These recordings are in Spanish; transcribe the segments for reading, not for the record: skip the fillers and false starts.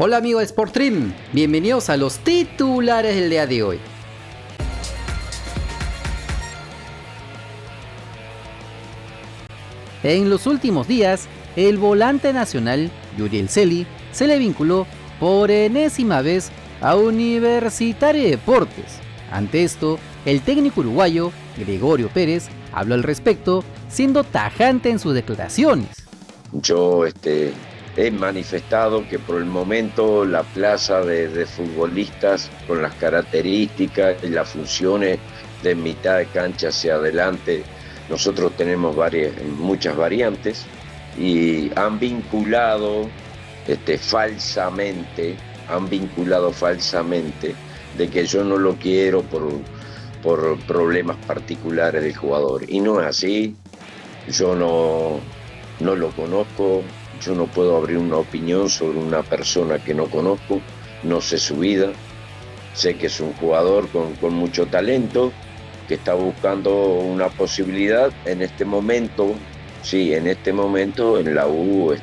Hola amigos de Sportstream, bienvenidos a los titulares del día de hoy. En los últimos días, el volante nacional, Yuriel Celi, se le vinculó por enésima vez a Universitario de Deportes. Ante esto, el técnico uruguayo, Gregorio Pérez, habló al respecto, siendo tajante en sus declaraciones. Yo he manifestado que por el momento la plaza de futbolistas con las características y las funciones de mitad de cancha hacia adelante, nosotros tenemos muchas variantes y han vinculado falsamente de que yo no lo quiero por problemas particulares del jugador. Y no es así, yo no lo conozco, yo no puedo abrir una opinión sobre una persona que no conozco, no sé su vida, sé que es un jugador con mucho talento, que está buscando una posibilidad en este momento, en la U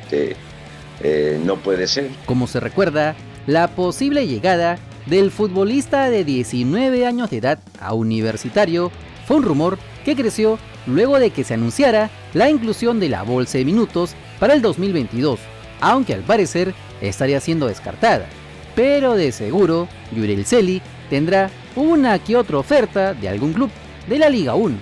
no puede ser. Como se recuerda, la posible llegada del futbolista de 19 años de edad a Universitario fue un rumor que creció luego de que se anunciara la inclusión de la bolsa de minutos para el 2022, aunque al parecer estaría siendo descartada. Pero de seguro, Yuriel Celi tendrá una que otra oferta de algún club de la Liga 1.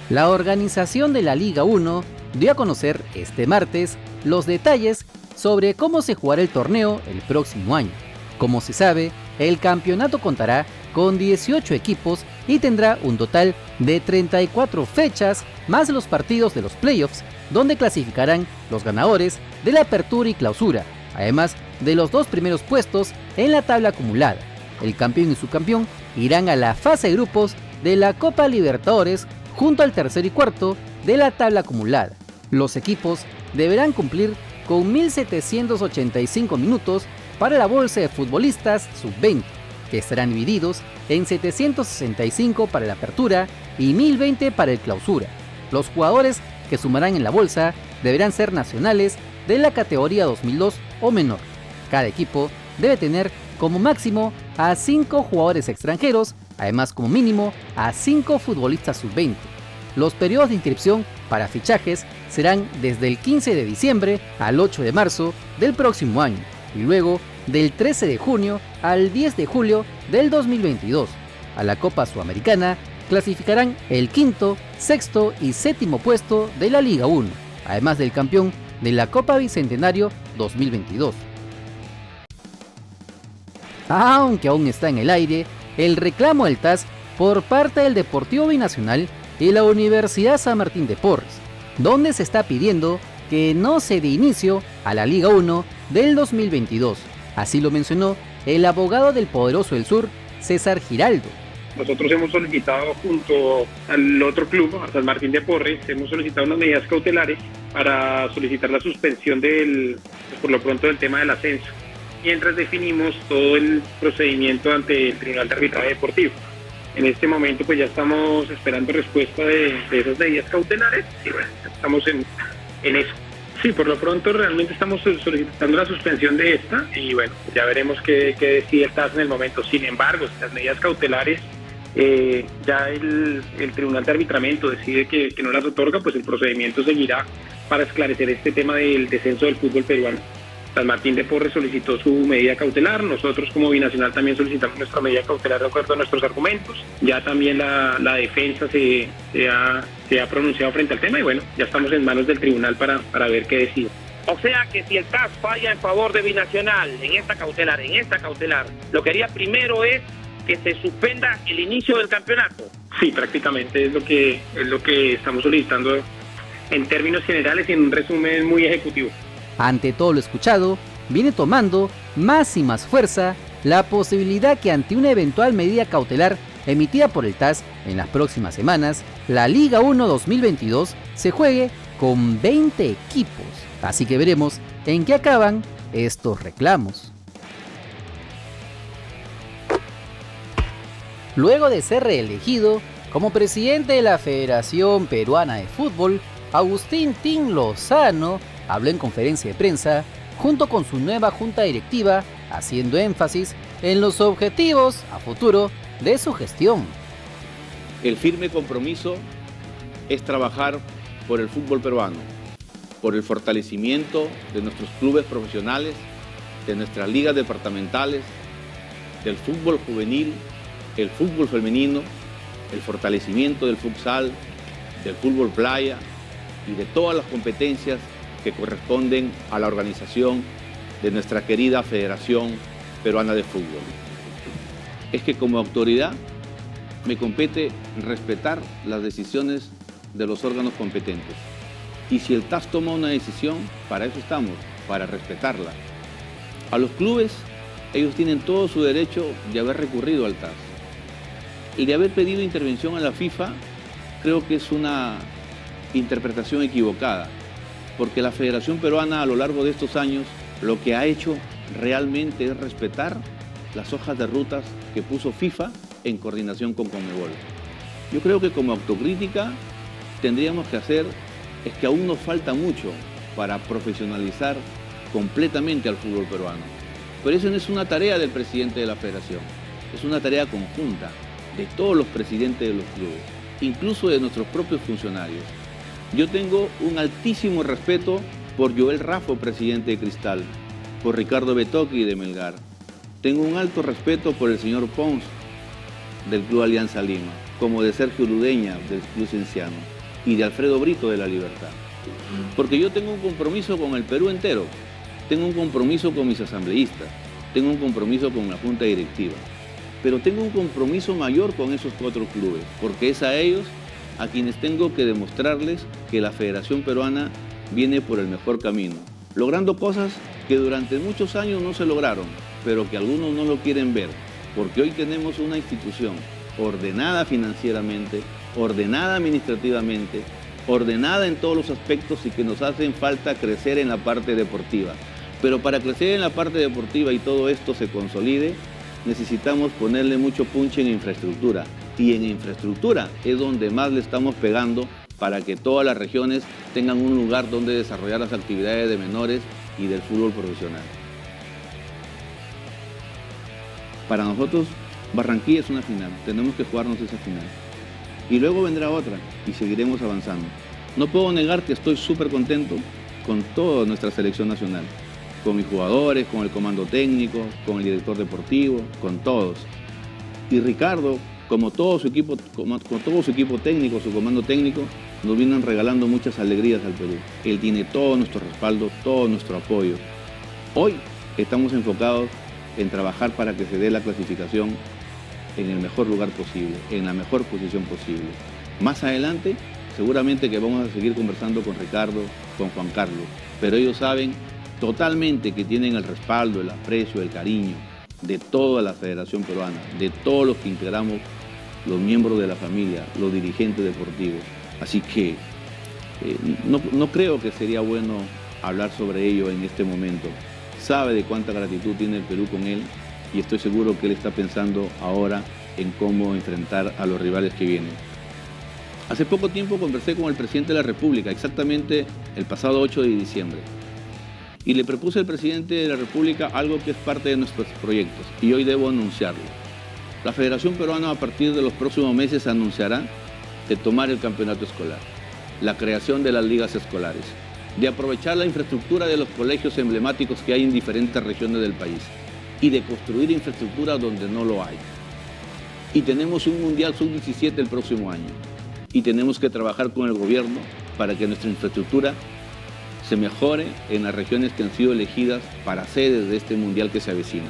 La organización de la Liga 1 dio a conocer este martes los detalles sobre cómo se jugará el torneo el próximo año. Como se sabe, el campeonato contará con 18 equipos y tendrá un total de 34 fechas más los partidos de los playoffs, donde clasificarán los ganadores de la apertura y clausura, además de los dos primeros puestos en la tabla acumulada. El campeón y subcampeón irán a la fase de grupos de la Copa Libertadores junto al tercero y cuarto de la tabla acumulada. Los equipos deberán cumplir con 1.785 minutos para la bolsa de futbolistas sub-20, que estarán divididos en 765 para la apertura y 1020 para el clausura. Los jugadores que sumarán en la bolsa deberán ser nacionales de la categoría 2002 o menor. Cada equipo debe tener como máximo a 5 jugadores extranjeros, además como mínimo a 5 futbolistas sub-20. Los periodos de inscripción para fichajes serán desde el 15 de diciembre al 8 de marzo del próximo año y luego del 13 de junio al 10 de julio del 2022. A la Copa Sudamericana clasificarán el quinto, sexto y séptimo puesto de la Liga 1, además del campeón de la Copa Bicentenario 2022. Aunque aún está en el aire el reclamo del TAS por parte del Deportivo Binacional y la Universidad San Martín de Porres, donde se está pidiendo que no se dé inicio a la Liga 1 del 2022. Así lo mencionó el abogado del Poderoso del Sur, César Giraldo. Nosotros hemos solicitado junto al otro club, a San Martín de Porres, hemos solicitado unas medidas cautelares para solicitar la suspensión por lo pronto del tema del ascenso, mientras definimos todo el procedimiento ante el Tribunal de Arbitraje Deportivo. En este momento pues ya estamos esperando respuesta de esas medidas cautelares y bueno, estamos en eso. Sí, por lo pronto realmente estamos solicitando la suspensión de esta y bueno, ya veremos qué decide el TAS en el momento. Sin embargo, si las medidas cautelares ya el Tribunal de Arbitramiento decide que no las otorga, pues el procedimiento seguirá para esclarecer este tema del descenso del fútbol peruano. San Martín de Porres solicitó su medida cautelar, nosotros como Binacional también solicitamos nuestra medida cautelar de acuerdo a nuestros argumentos, ya también la defensa se ha pronunciado frente al tema y bueno, ya estamos en manos del tribunal para ver qué decide. O sea que si el TAS falla en favor de Binacional en esta cautelar, lo que haría primero es que se suspenda el inicio del campeonato. Sí, prácticamente es lo que estamos solicitando en términos generales y en un resumen muy ejecutivo. Ante todo lo escuchado, viene tomando más y más fuerza la posibilidad que ante una eventual medida cautelar emitida por el TAS en las próximas semanas, la Liga 1 2022 se juegue con 20 equipos. Así que veremos en qué acaban estos reclamos. Luego de ser reelegido como presidente de la Federación Peruana de Fútbol, Agustín Tin Lozano habló en conferencia de prensa junto con su nueva junta directiva, haciendo énfasis en los objetivos a futuro de su gestión. El firme compromiso es trabajar por el fútbol peruano, por el fortalecimiento de nuestros clubes profesionales, de nuestras ligas departamentales, del fútbol juvenil, el fútbol femenino, el fortalecimiento del futsal, del fútbol playa y de todas las competencias que corresponden a la organización de nuestra querida Federación Peruana de Fútbol. Es que como autoridad me compete respetar las decisiones de los órganos competentes. Y si el TAS toma una decisión, para eso estamos, para respetarla. A los clubes, ellos tienen todo su derecho de haber recurrido al TAS. Y de haber pedido intervención a la FIFA, creo que es una interpretación equivocada, porque la Federación Peruana a lo largo de estos años lo que ha hecho realmente es respetar las hojas de rutas que puso FIFA en coordinación con Conmebol. Yo creo que como autocrítica tendríamos que hacer es que aún nos falta mucho para profesionalizar completamente al fútbol peruano. Pero eso no es una tarea del presidente de la federación, es una tarea conjunta de todos los presidentes de los clubes, incluso de nuestros propios funcionarios. Yo tengo un altísimo respeto por Joel Raffo, presidente de Cristal, por Ricardo Betoqui de Melgar. Tengo un alto respeto por el señor Pons del Club Alianza Lima, como de Sergio Ludeña del Club Cienciano y de Alfredo Brito de La Libertad. Porque yo tengo un compromiso con el Perú entero, tengo un compromiso con mis asambleístas, tengo un compromiso con la Junta Directiva, pero tengo un compromiso mayor con esos 4 clubes, porque es a ellos a quienes tengo que demostrarles que la Federación Peruana viene por el mejor camino, logrando cosas que durante muchos años no se lograron, pero que algunos no lo quieren ver, porque hoy tenemos una institución ordenada financieramente, ordenada administrativamente, ordenada en todos los aspectos y que nos hacen falta crecer en la parte deportiva. Pero para crecer en la parte deportiva y todo esto se consolide, necesitamos ponerle mucho punche en infraestructura. Y en infraestructura es donde más le estamos pegando para que todas las regiones tengan un lugar donde desarrollar las actividades de menores y del fútbol profesional. Para nosotros, Barranquilla es una final, tenemos que jugarnos esa final. Y luego vendrá otra y seguiremos avanzando. No puedo negar que estoy súper contento con toda nuestra selección nacional, con mis jugadores, con el comando técnico, con el director deportivo, con todos. Y Ricardo, como todo su equipo técnico, su comando técnico, nos vienen regalando muchas alegrías al Perú. Él tiene todo nuestro respaldo, todo nuestro apoyo. Hoy estamos enfocados en trabajar para que se dé la clasificación en el mejor lugar posible, en la mejor posición posible. Más adelante, seguramente que vamos a seguir conversando con Ricardo, con Juan Carlos, pero ellos saben totalmente que tienen el respaldo, el aprecio, el cariño de toda la Federación Peruana, de todos los que integramos, los miembros de la familia, los dirigentes deportivos. Así que no creo que sería bueno hablar sobre ello en este momento. Sabe de cuánta gratitud tiene el Perú con él y estoy seguro que él está pensando ahora en cómo enfrentar a los rivales que vienen. Hace poco tiempo conversé con el presidente de la República, exactamente el pasado 8 de diciembre, y le propuse al presidente de la República algo que es parte de nuestros proyectos y hoy debo anunciarlo. La Federación Peruana a partir de los próximos meses anunciará de tomar el campeonato escolar, la creación de las ligas escolares, de aprovechar la infraestructura de los colegios emblemáticos que hay en diferentes regiones del país y de construir infraestructura donde no lo hay. Y tenemos un Mundial Sub-17 el próximo año y tenemos que trabajar con el gobierno para que nuestra infraestructura se mejore en las regiones que han sido elegidas para sedes de este Mundial que se avecina.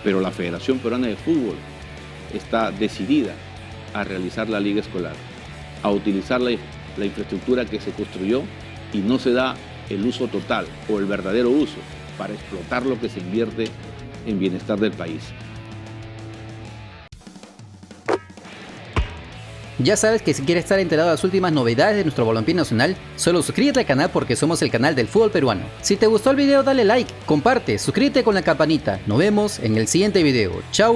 Pero la Federación Peruana de Fútbol está decidida a realizar la liga escolar, a utilizar la infraestructura que se construyó y no se da el uso total o el verdadero uso para explotar lo que se invierte en bienestar del país. Ya sabes que si quieres estar enterado de las últimas novedades de nuestro balompié nacional, solo suscríbete al canal porque somos el canal del fútbol peruano. Si te gustó el video dale like, comparte, suscríbete con la campanita. Nos vemos en el siguiente video. ¡Chao!